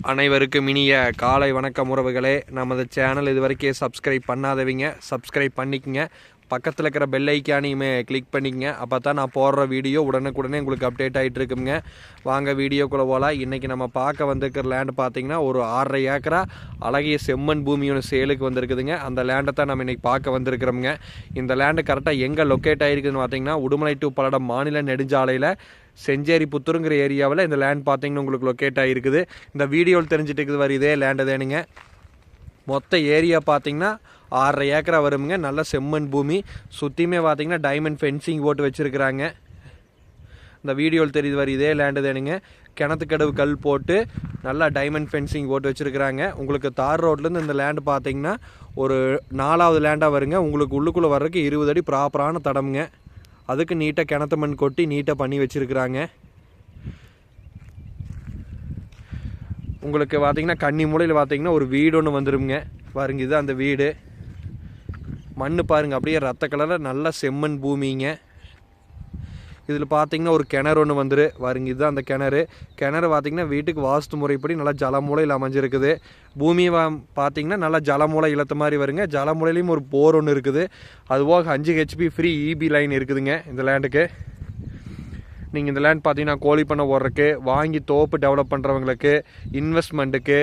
அனைவருக்கும் இனிய காலை வணக்கம் உறவுகளே. நமது சேனல் இதுவரைக்கும் சப்ஸ்கிரைப் பண்ணாதவங்க சப்ஸ்கிரைப் பண்ணிக்கங்க. பக்கத்தில் இருக்கிற பெல் ஐக்கானையுமே கிளிக் பண்ணிக்கங்க. அப்போ தான் நான் போடுற வீடியோ உடனுக்குடனே உங்களுக்கு அப்டேட் ஆகிட்டு இருக்குங்க. வாங்க வீடியோக்குள்ளே போகலாம். இன்றைக்கி நம்ம பார்க்க வந்திருக்கிற லேண்டு பார்த்திங்கன்னா ஒரு 6.5 ஏக்கரா அழகிய செம்மண் பூமியோட சேலுக்கு வந்திருக்குதுங்க. அந்த லேண்டை தான் நம்ம இன்றைக்கி பார்க்க வந்திருக்கிறோமுங்க. இந்த லேண்டு கரெக்டாக எங்கே லொக்கேட் ஆகிருக்குதுன்னு பார்த்தீங்கன்னா உடுமலை டு பல்லடம் மாநில நெடுஞ்சாலையில் செஞ்சேரி புத்தூருங்கிற ஏரியாவில் இந்த லேண்ட் பார்த்தீங்கன்னா உங்களுக்கு லொக்கேட் ஆகிருக்குது. இந்த வீடியோவில் தெரிஞ்சுட்டு இருக்குது வர இதே லேண்டு தேனுங்க. மொத்த ஏரியா பார்த்தீங்கன்னா 6.5 ஏக்கரா வருங்க. நல்ல செம்மண் பூமி. சுற்றியுமே பார்த்தீங்கன்னா டைமண்ட் ஃபென்சிங் போட்டு வச்சுருக்குறாங்க. இந்த வீடியோவில் தெரியுது வர இதே லேண்டு தேனுங்க. கிணத்துக்கடவு கல் போட்டு நல்லா டைமண்ட் ஃபென்சிங் போட்டு வச்சுருக்குறாங்க. உங்களுக்கு தார் ரோட்லேருந்து இந்த லேண்டு பார்த்தீங்கன்னா ஒரு 4வது லேண்டாக வருங்க. உங்களுக்கு உள்ளுக்குள்ளே வர்றதுக்கு 20 அடி ப்ராப்பரான தடமுங்க. அதுக்கு நீட்டாக கிணத்து மண் கொட்டி நீட்டாக பண்ணி வச்சுருக்குறாங்க. உங்களுக்கு பார்த்தீங்கன்னா கன்னி மூலையில் பார்த்தீங்கன்னா ஒரு வீடு ஒன்று வந்துடுங்க. பாருங்க, இது அந்த வீடு. மண் பாருங்கள் அப்படியே ரத்த கலரில் நல்ல செம்மண் பூமிங்க. இதில் பார்த்தீங்கன்னா ஒரு கிணறு ஒன்று வந்துரு. பாருங்க, இதுதான் அந்த கிணறு. கிணறு பார்த்தீங்கன்னா வீட்டுக்கு வாஸ்து முறைப்படி நல்லா ஜலமூலையில் அமைஞ்சிருக்குது. பூமியை பார்த்தீங்கன்னா நல்லா ஜலமூலை இழுத்த மாதிரி வருங்க. ஜலமூலையிலையும் ஒரு போர் ஒன்று இருக்குது. அதுபோக 5 HP ஃப்ரீ EB லைன் இருக்குதுங்க இந்த லேண்டுக்கு. நீங்கள் இந்த லேண்ட் பார்த்தீங்கன்னா கோழி பண்ண ஓடுறதுக்கு, வாங்கி தோப்பு டெவலப் பண்ணுறவங்களுக்கு, இன்வெஸ்ட்மெண்ட்டுக்கு,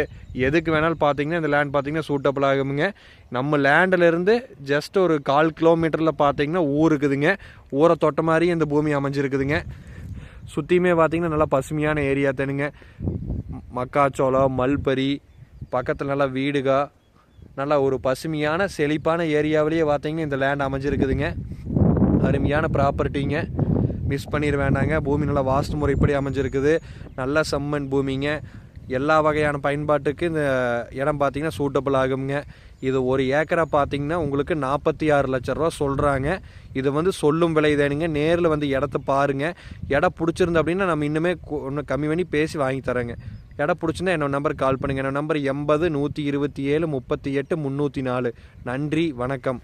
எதுக்கு வேணாலும் பார்த்தீங்கன்னா இந்த லேண்ட் பார்த்தீங்கன்னா சூட்டபிள் ஆகுங்க. நம்ம லேண்டிலேருந்து ஜஸ்ட் ஒரு 1/4 கிலோமீட்டரில் பார்த்தீங்கன்னா ஊர் இருக்குதுங்க. ஊரை தொட்ட மாதிரி இந்த பூமி அமைஞ்சிருக்குதுங்க. சுற்றியுமே பார்த்தீங்கன்னா நல்லா பசுமையான ஏரியா தானுங்க. மக்காச்சோளம், மல்பரி, பக்கத்தில் நல்லா வீடுகா, நல்லா ஒரு பசுமையான செழிப்பான ஏரியாவிலேயே பார்த்தீங்கன்னா இந்த லேண்ட் அமைஞ்சிருக்குதுங்க. அருமையான ப்ராப்பர்ட்டிங்க. மிஸ் பண்ணிட வேண்டாங்க. பூமி நல்லா வாஸ்து முறைப்படி அமைஞ்சிருக்குது. நல்ல செம்மண் பூமிங்க. எல்லா வகையான பயன்பாட்டுக்கு இந்த இடம் பார்த்திங்கன்னா சூட்டபிள் ஆகுங்க. இது ஒரு ஏக்கரா பார்த்திங்கன்னா உங்களுக்கு 46 லட்ச ரூபா சொல்கிறாங்க. இது வந்து சொல்லும் விலை தானுங்க. நேரில் வந்து இடத்த பாருங்கள். இடம் பிடிச்சிருந்து அப்படின்னா நம்ம இன்னுமே ஒன்று கம்மி பண்ணி பேசி வாங்கி தரேங்க. இடம் பிடிச்சிருந்தா என்னோட நம்பருக்கு கால் பண்ணுங்கள். என்னோட நம்பர் 80 127 38 304. நன்றி, வணக்கம்.